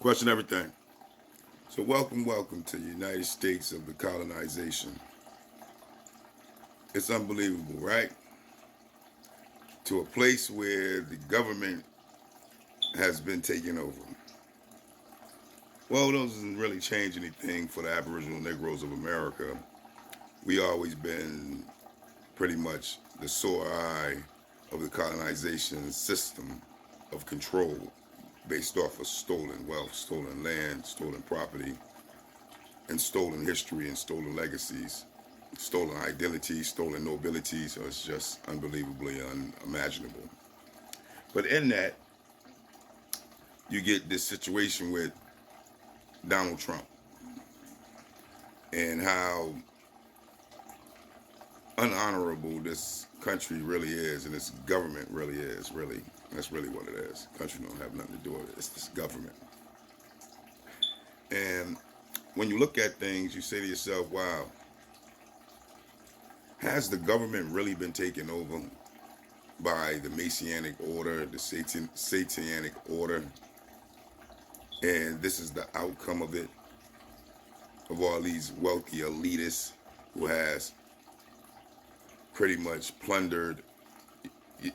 Question everything. So welcome to the United States of the colonization. It's unbelievable, right? To a place where the government has been taken over. Well, those doesn't really change anything for the Aboriginal Negroes of America. We always been pretty much the sore eye of the colonization system of control based off of stolen wealth, stolen land, stolen property, and stolen history and stolen legacies, stolen identities, stolen nobility. So it's just unbelievably unimaginable. But in that, you get this situation with Donald Trump and how unhonorable this country really is and this government really is, really. That's really what it is. Country don't have nothing to do with it. It's this government. And when you look at things, you say to yourself, wow, has the government really been taken over by the Messianic order, the satanic order? And this is the outcome of it, of all these wealthy elitists who has pretty much plundered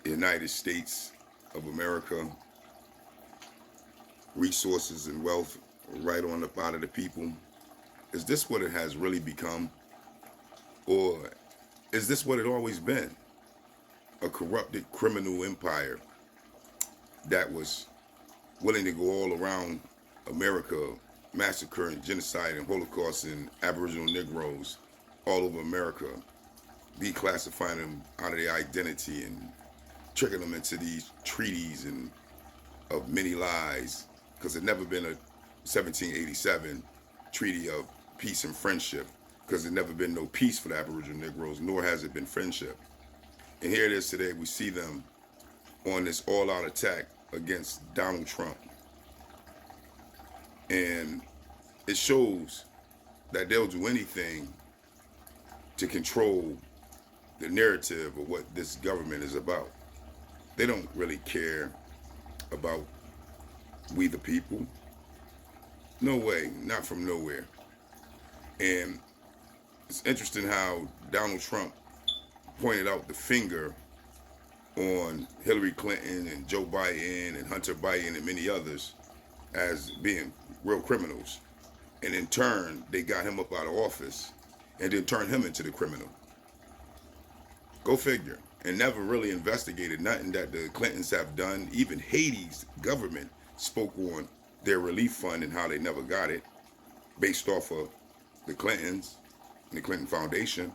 United States of America, resources and wealth right on up out of the people. Is this what it has really become? Or is this what it always been? A corrupted criminal empire that was willing to go all around America, massacring, genocide, and Holocaust in Aboriginal Negroes all over America, declassifying them out of their identity and tricking them into these treaties and of many lies, because there'd never been a 1787 treaty of peace and friendship, because there'd never been no peace for the Aboriginal Negroes, nor has it been friendship. And here it is today. We see them on this all-out attack against Donald Trump. And it shows that they'll do anything to control the narrative of what this government is about. They don't really care about we the people. No way, not from nowhere. And it's interesting how Donald Trump pointed out the finger on Hillary Clinton and Joe Biden and Hunter Biden and many others as being real criminals. And in turn, they got him up out of office and then turned him into the criminal. Go figure. And never really investigated nothing that the Clintons have done. Even Haiti's government spoke on their relief fund and how they never got it, based off of the Clintons and the Clinton Foundation.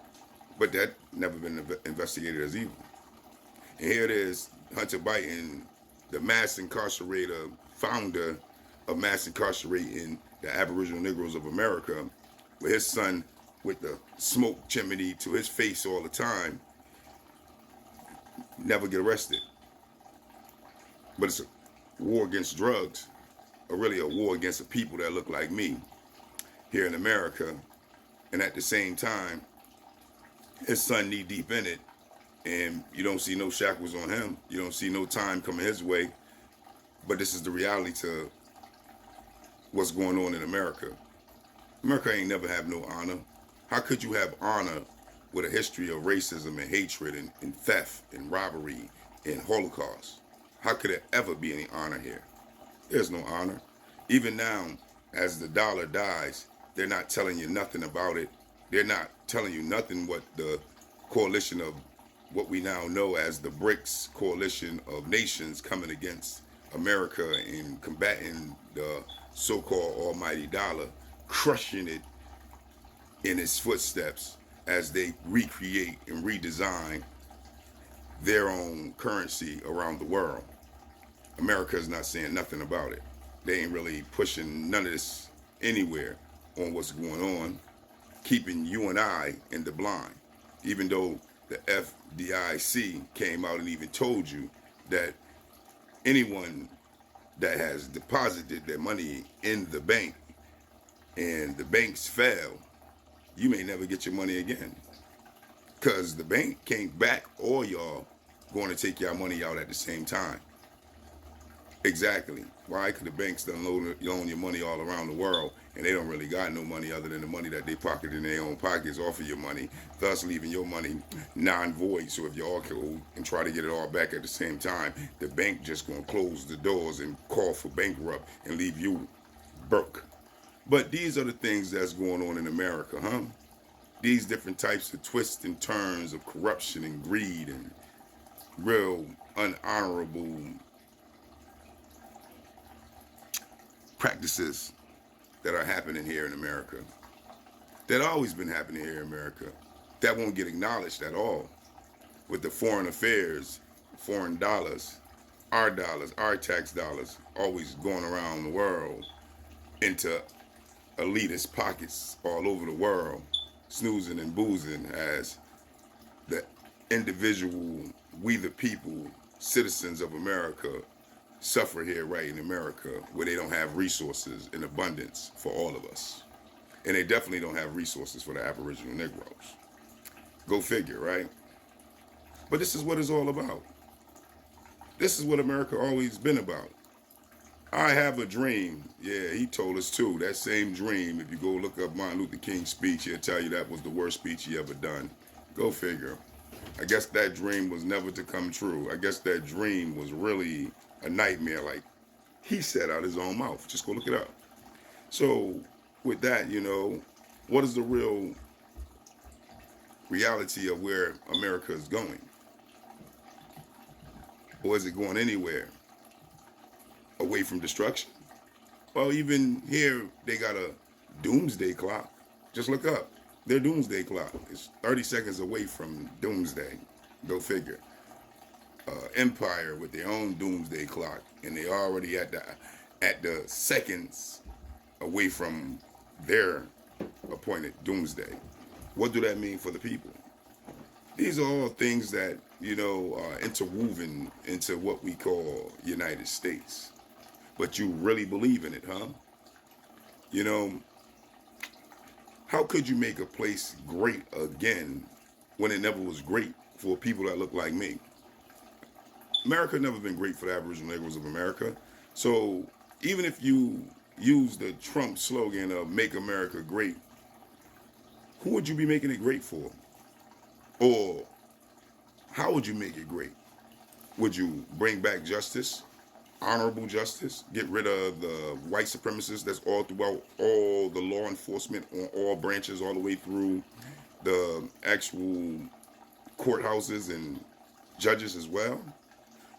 But that never been investigated as evil. And here it is, Hunter Biden, the mass incarcerator, founder of mass incarcerating the Aboriginal Negroes of America, with his son with the smoke chimney to his face all the time, never get arrested. But it's a war against drugs, or really a war against the people that look like me here in America. And at the same time, his son knee deep in it, and you don't see no shackles on him. You don't see no time coming his way. But this is the reality to what's going on in America. America ain't never have no honor. How could you have honor with a history of racism and hatred and theft and robbery and Holocaust? How could there ever be any honor here? There's no honor. Even now, as the dollar dies, they're not telling you nothing about it. They're not telling you nothing what the coalition of what we now know as the BRICS coalition of nations coming against America and combating the so-called almighty dollar, crushing it in its footsteps as they recreate and redesign their own currency around the world. America is not saying nothing about it. They ain't really pushing none of this anywhere on what's going on, keeping you and I in the blind, even though the FDIC came out and even told you that anyone that has deposited their money in the bank and the banks fail, you may never get your money again. Because the bank can't back all y'all going to take y'all money out at the same time. Exactly. Why? Because the banks done loan your money all around the world, and they don't really got no money other than the money that they pocket in their own pockets off of your money, thus leaving your money non-void. So if you all go and try to get it all back at the same time, the bank just gonna close the doors and call for bankrupt and leave you broke. But these are the things that's going on in America, huh? These different types of twists and turns of corruption and greed and real unhonorable practices that are happening here in America, that always been happening here in America, that won't get acknowledged at all with the foreign affairs, foreign dollars, our tax dollars, always going around the world into elitist pockets all over the world, snoozing and boozing as the individual, we the people, citizens of America, suffer here right in America where they don't have resources in abundance for all of us. And they definitely don't have resources for the Aboriginal Negroes. Go figure, right? But this is what it's all about. This is what America always been about. I have a dream. Yeah, he told us too. That same dream, if you go look up Martin Luther King's speech, he'll tell you that was the worst speech he ever done. Go figure. I guess that dream was never to come true. I guess that dream was really a nightmare, like he said out his own mouth. Just go look it up. So with that, what is the real reality of where America is going? Or is it going anywhere? Away from destruction? Well, even here, they got a doomsday clock. Just look up. Their doomsday clock is 30 seconds away from doomsday. Go figure. Empire with their own doomsday clock, and they already at the seconds away from their appointed doomsday. What do that mean for the people? These are all things that are interwoven into what we call United States. But you really believe in it, huh? How could you make a place great again when it never was great for people that look like me? America never been great for the Aboriginal Negroes of America. So even if you use the Trump slogan of "Make America Great," who would you be making it great for? Or how would you make it great? Would you bring back justice, honorable justice, get rid of the white supremacists that's all throughout all the law enforcement on all branches, all the way through the actual courthouses and judges as well?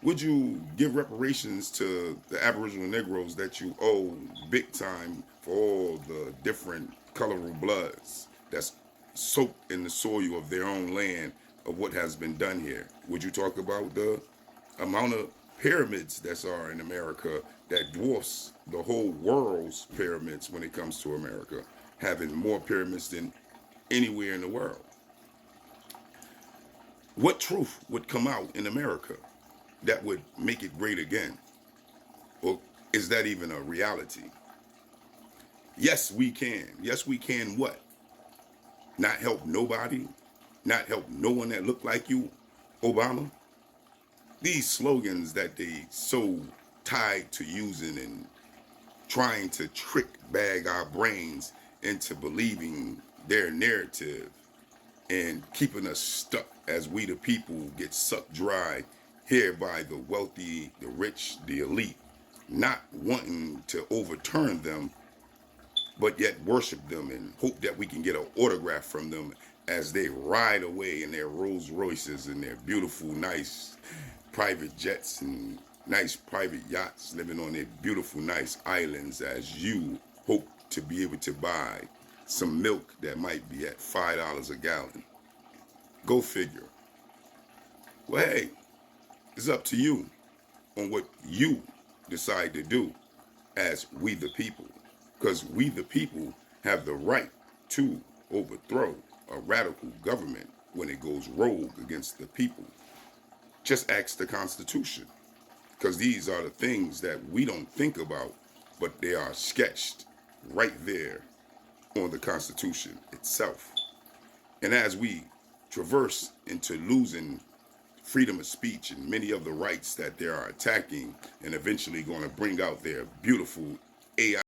Would you give reparations to the Aboriginal Negroes that you owe big time for all the different colorful bloods that's soaked in the soil of their own land of what has been done here? Would you talk about the amount of pyramids that are in America that dwarfs the whole world's pyramids when it comes to America, having more pyramids than anywhere in the world? What truth would come out in America that would make it great again? Or is that even a reality? Yes, we can. Yes, we can what? Not help nobody? Not help no one that look like you, Obama? These slogans that they so tied to using and trying to bag our brains into believing their narrative and keeping us stuck as we the people get sucked dry here by the wealthy, the rich, the elite, not wanting to overturn them, but yet worship them and hope that we can get an autograph from them as they ride away in their Rolls Royces and their beautiful, nice private jets and nice private yachts, living on their beautiful, nice islands, as you hope to be able to buy some milk that might be at $5 a gallon. Go figure. Well, hey, it's up to you on what you decide to do as we the people, because we the people have the right to overthrow a radical government when it goes rogue against the people. Just ask the Constitution, because these are the things that we don't think about, but they are sketched right there on the Constitution itself. And as we traverse into losing freedom of speech and many of the rights that they are attacking and eventually going to bring out their beautiful AI